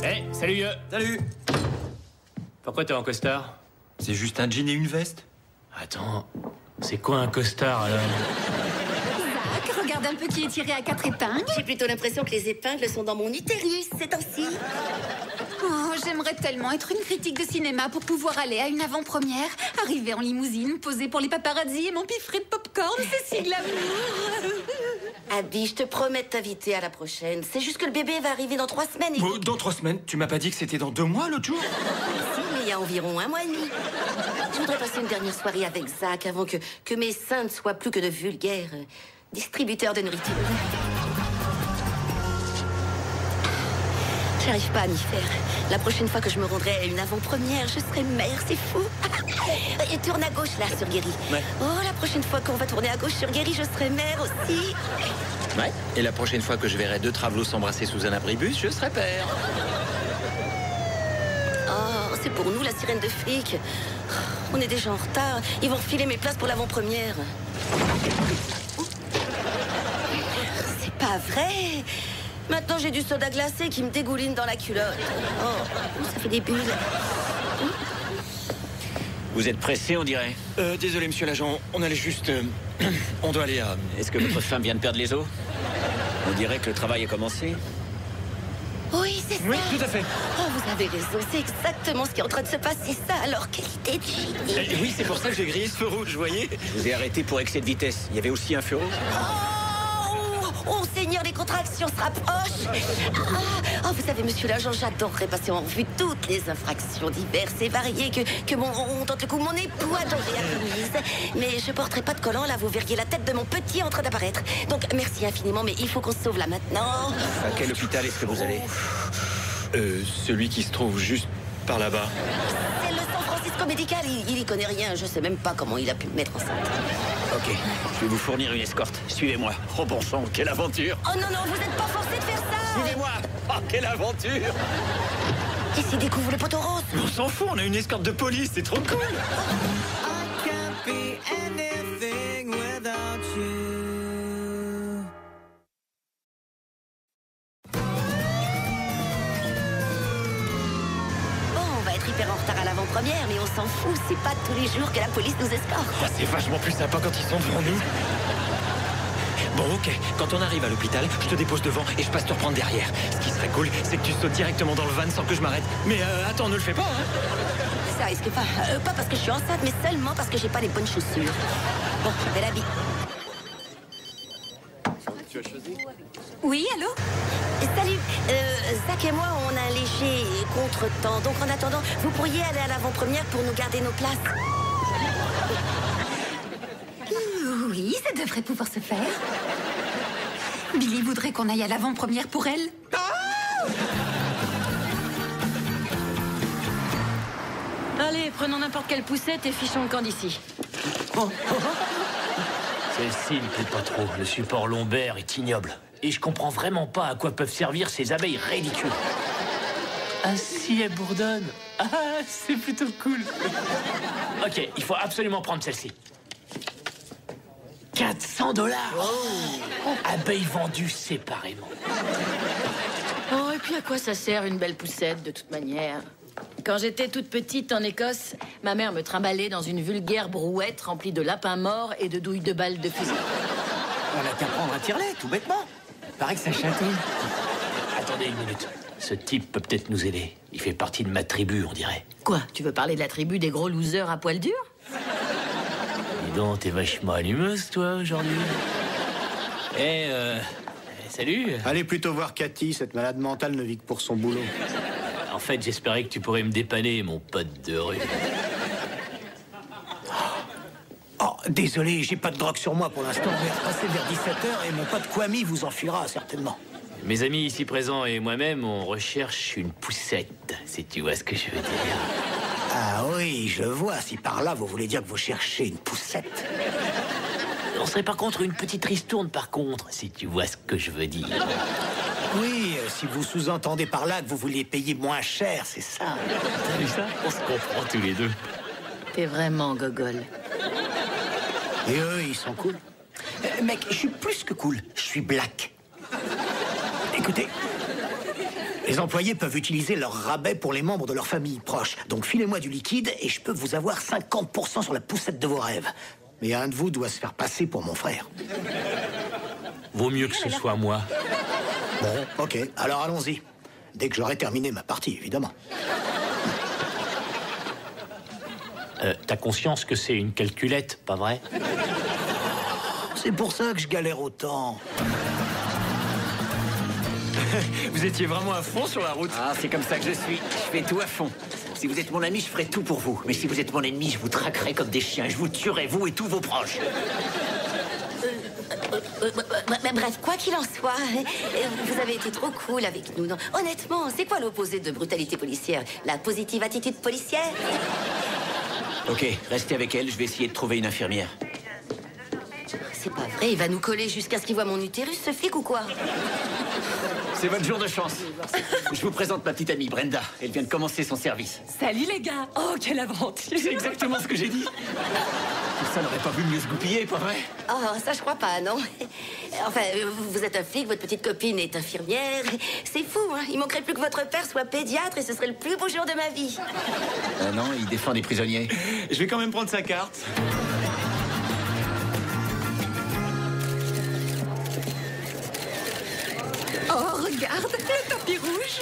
Hey, salut vieux. Salut. Pourquoi t'es en costard? C'est juste un jean et une veste. Attends, c'est quoi un costard alors? Zach, regarde un peu qui est tiré à 4 épingles. J'ai plutôt l'impression que les épingles sont dans mon utérus ces temps-ci. Oh, j'aimerais tellement être une critique de cinéma pour pouvoir aller à une avant-première, arriver en limousine, poser pour les paparazzis et m'empiffrer de popcorn, c'est si glamour. Abby, je te promets de t'inviter à la prochaine. C'est juste que le bébé va arriver dans 3 semaines et... Bon, dans 3 semaines, tu m'as pas dit que c'était dans 2 mois l'autre jour? Si, mais il y a environ 1 mois et demi. Je voudrais passer une dernière soirée avec Zach avant que mes seins ne soient plus que de vulgaires distributeurs de nourriture. J'arrive pas à m'y faire. La prochaine fois que je me rendrai à une avant-première, je serai mère, c'est fou. Et tourne à gauche là sur Guéry. Ouais. Oh, la prochaine fois qu'on va tourner à gauche sur Guéry, je serai mère aussi. Ouais. Et la prochaine fois que je verrai 2 travelots s'embrasser sous un abribus, je serai père. Oh, c'est pour nous la sirène de fric. On est déjà en retard. Ils vont refiler mes places pour l'avant-première. C'est pas vrai. Maintenant, j'ai du soda glacé qui me dégouline dans la culotte. Oh, ça fait des bulles. Vous êtes pressé, on dirait. Désolé, monsieur l'agent, on allait juste... on doit aller à... Est-ce que votre femme vient de perdre les os? On dirait que le travail a commencé. Oui, c'est ça. Oui, tout à fait. Oh, vous avez raison. C'est exactement ce qui est en train de se passer, ça. Alors, quelle idée de génie. Oui, c'est pour ça que j'ai grillé ce feu rouge, vous voyez? Je vous ai arrêté pour excès de vitesse. Il y avait aussi un feu rouge. Oh, Seigneur, les contractions se rapprochent. Oh, vous savez, monsieur l'agent, j'adorerais passer en revue toutes les infractions diverses et variées que mon époux adorait à commise. Mais je porterai pas de collant, là, vous verriez la tête de mon petit en train d'apparaître. Donc, merci infiniment, mais il faut qu'on se sauve là maintenant. À quel hôpital est-ce que vous allez? Celui qui se trouve juste par là-bas. C'est le San Francisco Médical, il y connaît rien. Je sais même pas comment il a pu me mettre enceinte. Ok, je vais vous fournir une escorte. Suivez-moi. Oh bon sang, quelle aventure! Oh non, non, vous êtes pas forcé de faire ça. Suivez-moi! Oh, quelle aventure! Et s'il découvre le poteau rose? On s'en fout, on a une escorte de police, c'est trop cool. Hyper en retard à l'avant-première, mais on s'en fout, c'est pas tous les jours que la police nous escorte. Ah, c'est vachement plus sympa quand ils sont devant nous. Bon, ok, quand on arrive à l'hôpital, je te dépose devant et je passe te reprendre derrière. Ce qui serait cool, c'est que tu sautes directement dans le van sans que je m'arrête. Mais attends, ne le fais pas, hein. Ça risque pas. Pas parce que je suis enceinte, mais seulement parce que j'ai pas les bonnes chaussures. Bon, bel habit. Tu as choisi? Oui, allô? Salut, Zach et moi, on a un léger contretemps. Donc en attendant, vous pourriez aller à l'avant-première pour nous garder nos places. Oui, ça devrait pouvoir se faire. Billy voudrait qu'on aille à l'avant-première pour elle. Allez, prenons n'importe quelle poussette et fichons le camp d'ici. Celle-ci ne plaît pas trop. Le support lombaire est ignoble. Et je comprends vraiment pas à quoi peuvent servir ces abeilles ridicules. Ah si, elles bourdonnent. Ah, c'est plutôt cool. Ok, il faut absolument prendre celle-ci. 400 $. Abeilles vendues séparément. Oh, et puis à quoi ça sert une belle poussette, de toute manière? Quand j'étais toute petite en Écosse, ma mère me trimballait dans une vulgaire brouette remplie de lapins morts et de douilles de balles de fusil. On a qu'à prendre un tire-lait, tout bêtement. Paraît que ça chatouille. Attendez une minute. Ce type peut peut-être nous aider. Il fait partie de ma tribu, on dirait. Quoi? Tu veux parler de la tribu des gros losers à poil dur? Dis donc, t'es vachement allumeuse, toi, aujourd'hui. Salut. Allez plutôt voir Cathy, cette malade mentale ne vit que pour son boulot. En fait, j'espérais que tu pourrais me dépanner, mon pote de rue. Oh, désolé, j'ai pas de drogue sur moi pour l'instant. On va passer vers 17h et mon pote Kwame vous enfuira certainement. Mes amis ici présents et moi-même, on recherche une poussette, si tu vois ce que je veux dire. Ah oui, je vois. Si par là, vous voulez dire que vous cherchez une poussette. On serait par contre une petite ristourne, par contre, si tu vois ce que je veux dire. Oui, si vous sous-entendez par là que vous vouliez payer moins cher, c'est ça. T'as vu ça? On se comprend tous les deux. T'es vraiment gogol. Et eux, ils sont cool. Mec, je suis plus que cool. Je suis black. Écoutez, Les employés peuvent utiliser leur rabais pour les membres de leur famille proche. Donc filez-moi du liquide et je peux vous avoir 50% sur la poussette de vos rêves. Mais un de vous doit se faire passer pour mon frère. Vaut mieux que ce soit moi. Bon, ok, alors allons-y. Dès que j'aurai terminé ma partie, évidemment. T'as conscience que c'est une calculette, pas vrai? C'est pour ça que je galère autant. Vous étiez vraiment à fond sur la route. Ah, c'est comme ça que je suis. Je fais tout à fond. Si vous êtes mon ami, je ferai tout pour vous. Mais si vous êtes mon ennemi, je vous traquerai comme des chiens. Je vous tuerai, vous et tous vos proches. Bref, quoi qu'il en soit, vous avez été trop cool avec nous. Non, honnêtement, c'est quoi l'opposé de brutalité policière? La positive attitude policière? Ok, restez avec elle. Je vais essayer de trouver une infirmière. C'est pas vrai, il va nous coller jusqu'à ce qu'il voit mon utérus, ce flic ou quoi? C'est votre jour de chance. Je vous présente ma petite amie Brenda. Elle vient de commencer son service. Salut les gars. Oh, quelle aventure. C'est exactement ce que j'ai dit. Ça n'aurait pas pu mieux se goupiller, pas vrai? Oh, ça je crois pas, non. Enfin, vous êtes un flic, votre petite copine est infirmière. C'est fou, hein. Il manquerait plus que votre père soit pédiatre et ce serait le plus beau jour de ma vie. Ah non, il défend des prisonniers. Je vais quand même prendre sa carte. Oh, regarde, le tapis rouge.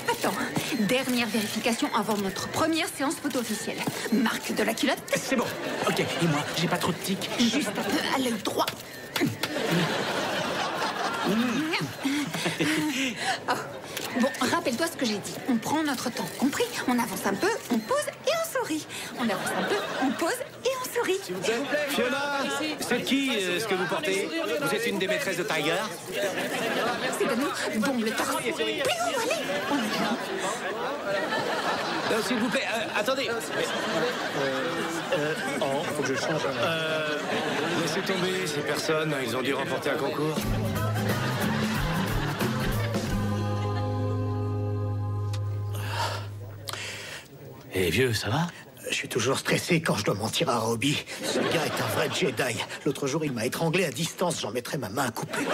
Attends, dernière vérification avant notre première séance photo officielle. Marque de la culotte. C'est bon. Ok, et moi, j'ai pas trop de tics. Juste un peu à l'œil droit. Oh. Bon, rappelle-toi ce que j'ai dit. On prend notre temps, compris? On avance un peu, on pose et on sourit. On avance un peu, on pose et on sourit. Fiona, c'est qui ce que vous portez? Vous êtes une des maîtresses de Tiger? C'est de nous. Bon, le torse. Plus haut, allez. On y va. S'il vous plaît, attendez. Faut que je change. Laissez tomber ces personnes, ils ont dû remporter un concours. Eh vieux, ça va? Je suis toujours stressé quand je dois mentir à Robbie. Ce gars est un vrai Jedi. L'autre jour, il m'a étranglé à distance. J'en mettrais ma main à couper.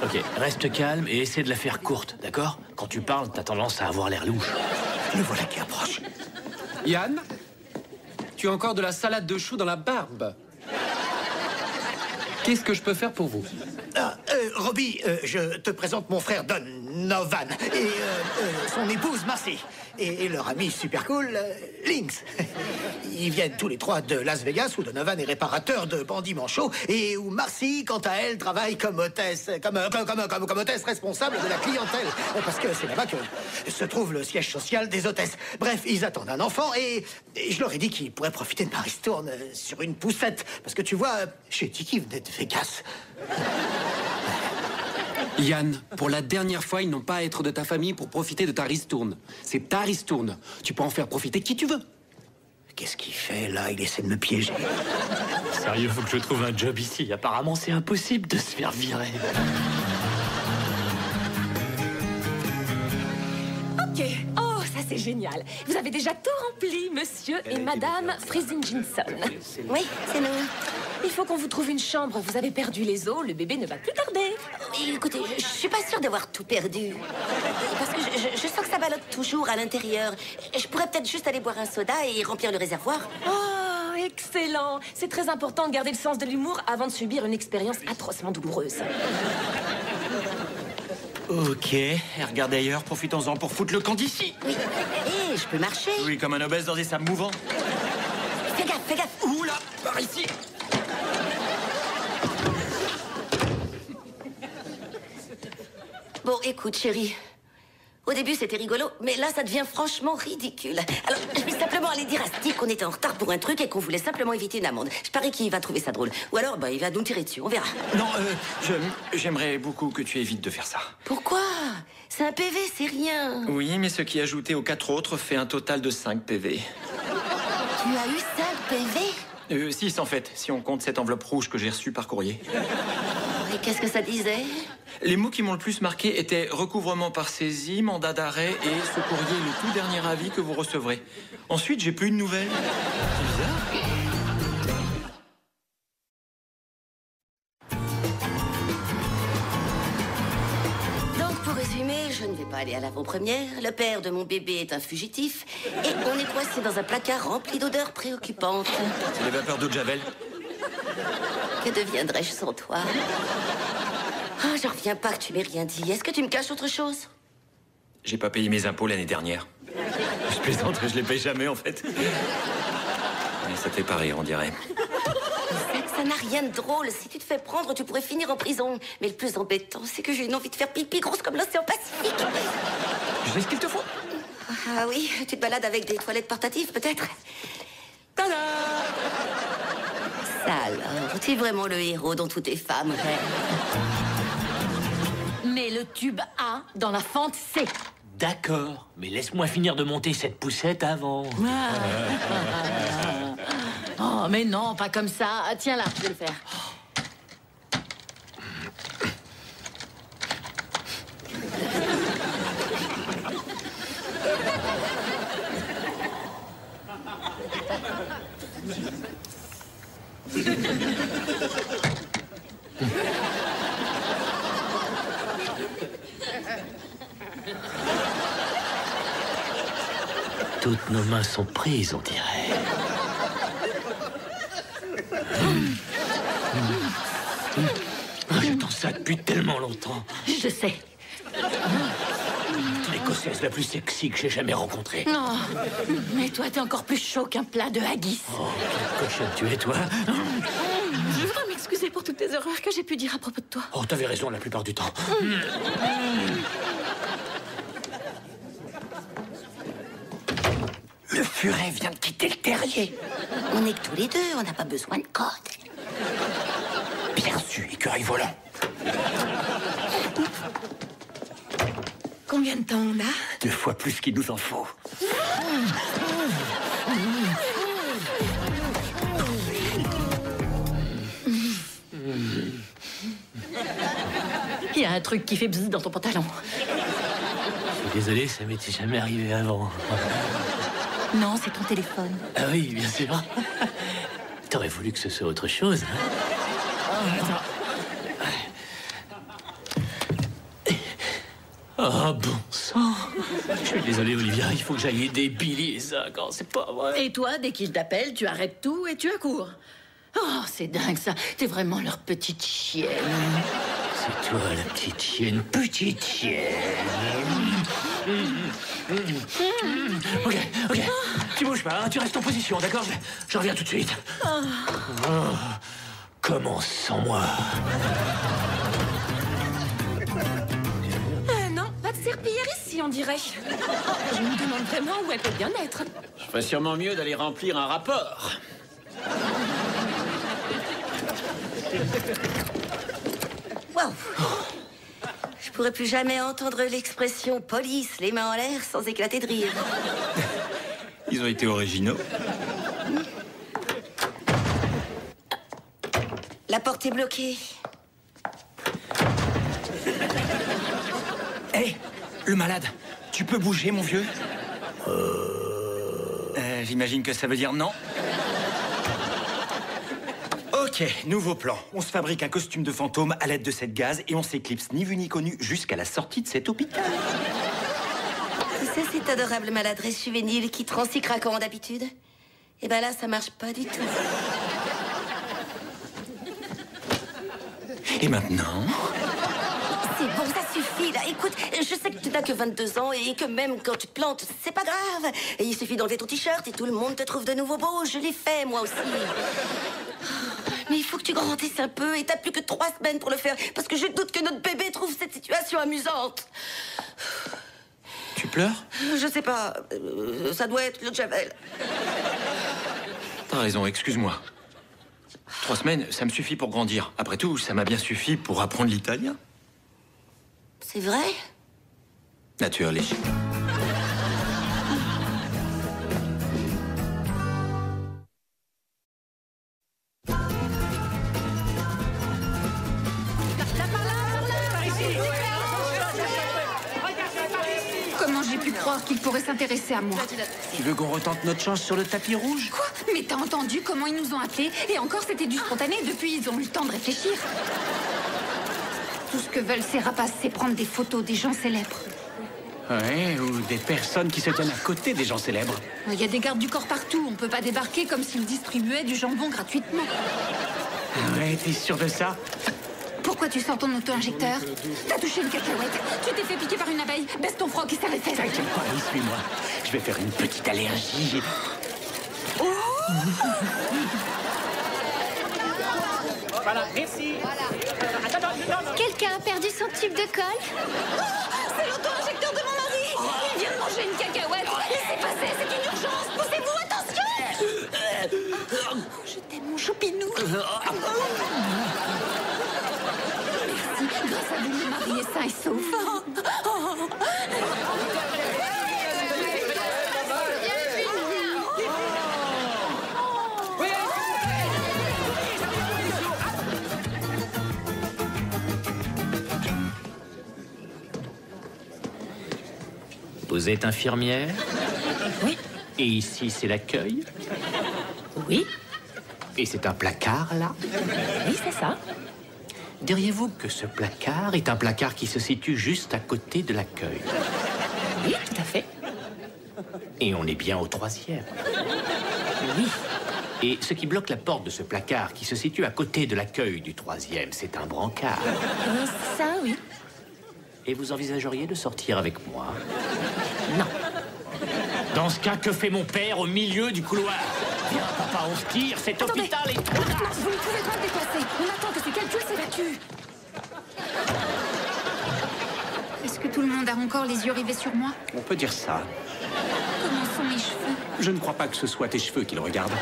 Ok, reste calme et essaie de la faire courte, d'accord? Quand tu parles, t'as tendance à avoir l'air louche. Le voilà qui approche. Yann, tu as encore de la salade de choux dans la barbe. Qu'est-ce que je peux faire pour vous? Robbie, je te présente mon frère Donovan et son épouse Marcy. Et leur ami super cool, Lynx. Ils viennent tous les trois de Las Vegas où Donovan est réparateur de bandits manchots et où Marcy, quant à elle, travaille comme hôtesse, comme hôtesse responsable de la clientèle. Parce que c'est là-bas que se trouve le siège social des hôtesses. Bref, ils attendent un enfant et je leur ai dit qu'ils pourraient profiter de ma ristourne sur une poussette. Parce que tu vois, chez Tiki venait de Vegas. Yann, pour la dernière fois, ils n'ont pas à être de ta famille pour profiter de ta ristourne. C'est ta ristourne. Tu peux en faire profiter qui tu veux. Qu'est-ce qu'il fait là? Il essaie de me piéger. Sérieux, faut que je trouve un job ici. Apparemment, c'est impossible de se faire virer. Ok. Oh, ça c'est génial. Vous avez déjà tout rempli, monsieur et madame Friesen-Ginson. Oui, c'est nous. Il faut qu'on vous trouve une chambre. Vous avez perdu les os, le bébé ne va plus tarder. Écoutez, je suis pas sûre d'avoir tout perdu. Parce que je sens que ça ballotte toujours à l'intérieur. Je pourrais peut-être juste aller boire un soda et remplir le réservoir. Oh, excellent. C'est très important de garder le sens de l'humour avant de subir une expérience atrocement douloureuse. Ok, regarde ailleurs, profitons-en pour foutre le camp d'ici. Oui. Hé, je peux marcher. Oui, comme un obèse dans des sables mouvants. Fais gaffe, fais gaffe. Oula, par ici. Bon, écoute, chérie. Au début, c'était rigolo, mais là, ça devient franchement ridicule. Alors, je vais simplement aller dire à Steve qu'on était en retard pour un truc et qu'on voulait simplement éviter une amende. Je parie qu'il va trouver ça drôle. Ou alors, il va nous tirer dessus, on verra. Non, j'aimerais beaucoup que tu évites de faire ça. Pourquoi? C'est un PV, c'est rien. Oui, mais ce qui ajouté aux 4 autres fait un total de 5 PV. Tu as eu 5 PV? 6 en fait, si on compte cette enveloppe rouge que j'ai reçue par courrier. Et qu'est-ce que ça disait? Les mots qui m'ont le plus marqué étaient recouvrement par saisie, mandat d'arrêt et ce courrier est le tout dernier avis que vous recevrez. Ensuite, j'ai plus de nouvelles. C'est bizarre. Donc, pour résumer, Mais je ne vais pas aller à l'avant-première. Le père de mon bébé est un fugitif. Et on est coincé dans un placard rempli d'odeurs préoccupantes. C'est les vapeurs d'eau de Javel. Que deviendrais-je sans toi? Ah, j'en reviens pas que tu m'aies rien dit. Est-ce que tu me caches autre chose? J'ai pas payé mes impôts l'année dernière. Je plaisante, je les paye jamais en fait. Mais ça te fait pas rire, on dirait. C'est que ça n'a rien de drôle. Si tu te fais prendre, tu pourrais finir en prison. Mais le plus embêtant, c'est que j'ai une envie de faire pipi grosse comme l'océan Pacifique. Je sais ce qu'il te faut. Ah oui, tu te balades avec des toilettes portatives, peut-être? Tada! Ça alors, tu es vraiment le héros dont toutes les femmes rêvent. Mais le tube A dans la fente C. D'accord, mais laisse-moi finir de monter cette poussette avant. Oh, mais non, pas comme ça. Ah, tiens là, je vais le faire. Toutes nos mains sont prises, on dirait. J'attends ça depuis tellement longtemps. Je sais. L'Écossaise la plus sexy que j'ai jamais rencontrée. Non, mais toi, t'es encore plus chaud qu'un plat de haggis. Oh, quelle cochonne tu es, toi. Je voudrais m'excuser pour toutes les erreurs que j'ai pu dire à propos de toi. Oh, t'avais raison la plupart du temps. Le furet vient de quitter le terrier. On est que tous les deux, on n'a pas besoin de code. Bien su, écureuil volant. Combien de temps on a? 2 fois plus qu'il nous en faut. Il y a un truc qui fait bzzz dans ton pantalon. Je suis désolé, ça m'était jamais arrivé avant. Non, c'est ton téléphone. Ah oui, bien sûr. T'aurais voulu que ce soit autre chose, hein? Oh, bon sang. Je suis désolé, Olivia, il faut que j'aille aider Billy et Zach. Oh, c'est pas vrai. Et toi, dès qu'ils t'appellent, tu arrêtes tout et tu accours. Oh, c'est dingue ça. T'es vraiment leur petite chienne. C'est toi, la petite chienne. Petite chienne. Ok. Tu bouges pas, hein, tu restes en position, d'accord? Je reviens tout de suite. Oh, commence sans moi. Non, pas de serpillière ici, on dirait. Je me demande vraiment où elle peut bien être. Je ferais sûrement mieux d'aller remplir un rapport. Waouh! Je pourrais plus jamais entendre l'expression police, les mains en l'air, sans éclater de rire. Ils ont été originaux. La porte est bloquée. Hé, le malade, tu peux bouger, mon vieux? J'imagine que ça veut dire non. Ok, nouveau plan. On se fabrique un costume de fantôme à l'aide de cette gaz et on s'éclipse ni vu ni connu jusqu'à la sortie de cet hôpital. C'est cette adorable maladresse juvénile qui te rend si craquant d'habitude. Et ben là, ça marche pas du tout. Et maintenant? C'est bon, ça suffit, là. Écoute, je sais que tu n'as que 22 ans et que même quand tu te plantes, c'est pas grave. Et il suffit d'enlever ton t-shirt et tout le monde te trouve de nouveau beau. Je l'ai fait, moi aussi. Mais il faut que tu grandisses un peu et t'as plus que 3 semaines pour le faire parce que je doute que notre bébé trouve cette situation amusante. Tu pleures? Je sais pas. Ça doit être le Javel. T'as raison, excuse-moi. 3 semaines, ça me suffit pour grandir. Après tout, ça m'a bien suffi pour apprendre l'italien. C'est vrai? Natürlich. Comment j'ai pu croire qu'il pourrait s'intéresser à moi? Tu veux qu'on retente notre chance sur le tapis rouge? Quoi? Mais t'as entendu comment ils nous ont appelés? Et encore, c'était du spontané. Depuis, ils ont eu le temps de réfléchir. Tout ce que veulent ces rapaces, c'est prendre des photos des gens célèbres. Ouais, ou des personnes qui se tiennent à côté des gens célèbres. Il y a des gardes du corps partout. On peut pas débarquer comme s'ils distribuaient du jambon gratuitement. Ouais, t'es sûr de ça? Pourquoi tu sors ton auto-injecteur? T'as touché une cacahuète. Tu t'es fait piquer par une abeille. Baisse ton froc et serre les fesses. T'inquiète pas, oui, suis-moi. Je vais faire une petite allergie. Voilà, merci. Quelqu'un a perdu son tube de colle? C'est l'auto-injecteur de mon mari. Il vient de manger une cacahuète. Il s'est passé, c'est une urgence. Poussez-vous, attention. Je t'aime, mon choupinou. Merci, grâce à vous, mon mari est sain et sauf. Vous êtes infirmière? Oui. Et ici, c'est l'accueil? Oui. Et c'est un placard, là? Oui, c'est ça. Diriez-vous que ce placard est un placard qui se situe juste à côté de l'accueil? Oui, tout à fait. Et on est bien au 3e. Oui. Et ce qui bloque la porte de ce placard qui se situe à côté de l'accueil du 3e, c'est un brancard. Ça, oui. Et vous envisageriez de sortir avec moi? Non. Dans ce cas, que fait mon père au milieu du couloir? Viens, papa, on se tire, cet hôpital est... Vous ne pouvez pas me dépasser. On attend que ces calculs s'évacuent. Est-ce que tout le monde a encore les yeux rivés sur moi? On peut dire ça. Comment sont mes cheveux? Je ne crois pas que ce soit tes cheveux qu'il regarde.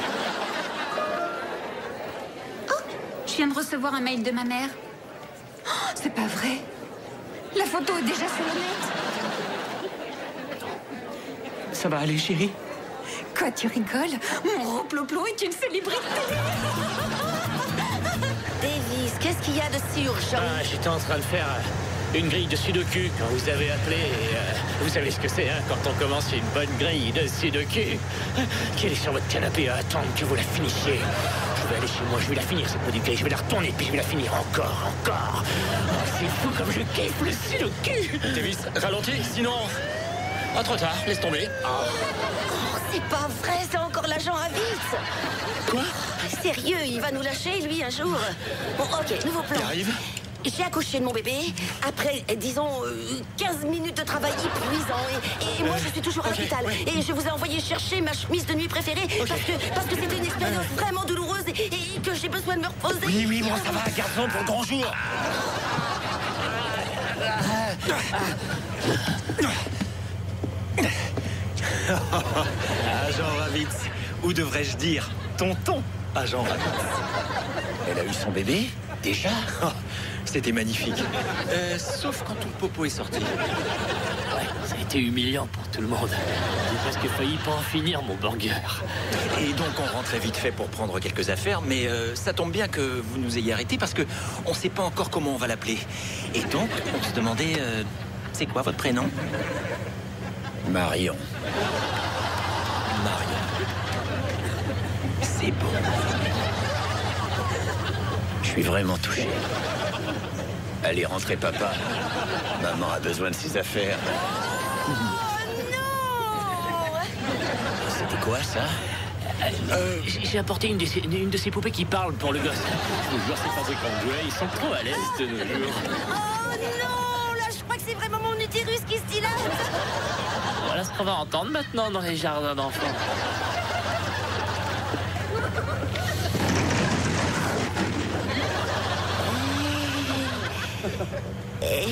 Je viens de recevoir un mail de ma mère. Oh, c'est pas vrai. La photo est déjà sur le net. Ça va aller, chérie? Quoi, tu rigoles? Mon Roploplo est une célébrité. Davis, qu'est-ce qu'il y a de si urgent? J'étais en train de faire une grille de sudoku quand vous avez appelé. Et, vous savez ce que c'est, hein, quand on commence une bonne grille de sudoku. Qui est sur votre canapé à attendre que vous la finissiez. Je vais aller chez moi, je vais la finir cette petite grille. Je vais la retourner, puis je vais la finir encore. Oh, c'est fou comme je kiffe le sudoku. Davis, ralentis, sinon... Ah, trop tard, laisse tomber. Oh, c'est pas vrai, c'est encore l'agent Avitz. Quoi? Sérieux, il va nous lâcher, lui, un jour. Bon, ok, nouveau plan. T'arrives? J'ai accouché de mon bébé, après, disons, 15 minutes de travail épuisant, et moi, je suis toujours à l'hôpital. Ouais. Et je vous ai envoyé chercher ma chemise de nuit préférée, parce que c'était une expérience vraiment douloureuse, et que j'ai besoin de me reposer. Oui, moi ça va, garçon, pour le grand jour. Agent Ravitz, ou devrais-je dire tonton Agent Ravitz. Elle a eu son bébé? Déjà? C'était magnifique. Sauf quand tout le popo est sorti. Ouais, ça a été humiliant pour tout le monde. J'ai presque failli pas en finir mon burger. Et donc on rentrait vite fait pour prendre quelques affaires, mais ça tombe bien que vous nous ayez arrêtés parce que on sait pas encore comment on va l'appeler. Et donc on se demandait, c'est quoi votre prénom? Marion. Marion. C'est beau. Je suis vraiment touché. Allez, rentrez, papa. Maman a besoin de ses affaires. Oh non! C'était quoi, ça? J'ai apporté une de ces poupées qui parlent pour le gosse. Je vous jure, c'est pas des comme jouets, ils sont trop à l'aise de nos jours. Oh non! Là, je crois que c'est vraiment mon utérus qui se dilate. Voilà ce qu'on va entendre maintenant dans les jardins d'enfants. Et...